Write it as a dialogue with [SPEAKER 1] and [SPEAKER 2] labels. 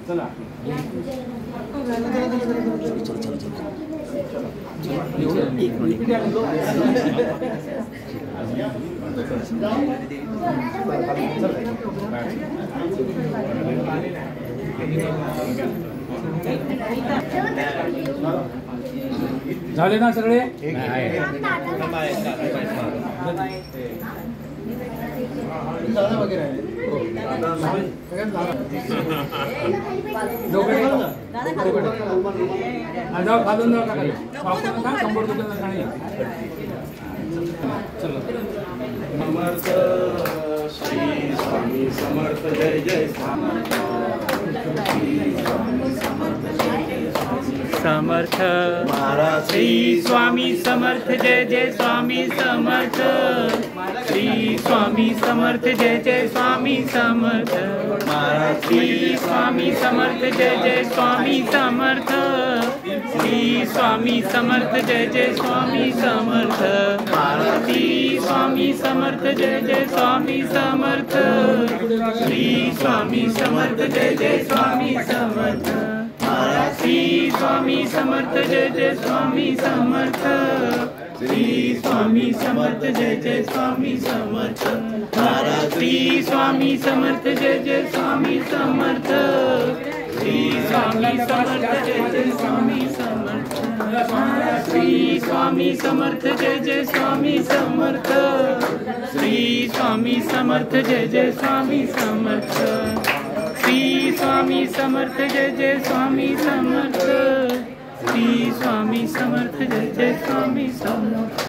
[SPEAKER 1] चला झाले ना सगळे? जाऊ खालून जाऊ का 100 रुपये चलो समर्थ श्री स्वामी समर्थ जय जय
[SPEAKER 2] समर्थ श्री स्वामी समर्थ जय जय स्वामी समर्थ श्री स्वामी समर्थ जय जय स्वामी समर्थ श्री स्वामी समर्थ जय जय स्वामी समर्थ श्री स्वामी समर्थ जय जय स्वामी समर्थ श्री स्वामी समर्थ जय जय स्वामी समर्थ श्री स्वामी समर्थ जय जय स्वामी समर्थ श्री स्वामी समर्थ जय जय स्वामी समर्थ श्री स्वामी समर्थ जय जय स्वामी समर्थ श्री स्वामी समर्थ जय जय स्वामी समर्थ श्री स्वामी समर्थ जय जय स्वामी समर्थ श्री स्वामी समर्थ जय जय स्वामी समर्थ श्री स्वामी समर्थ जय जय स्वामी समर्थ श्री स्वामी समर्थ जय जय स्वामी समर्थ श्री स्वामी समर्थ जय जय स्वामी समर्थ।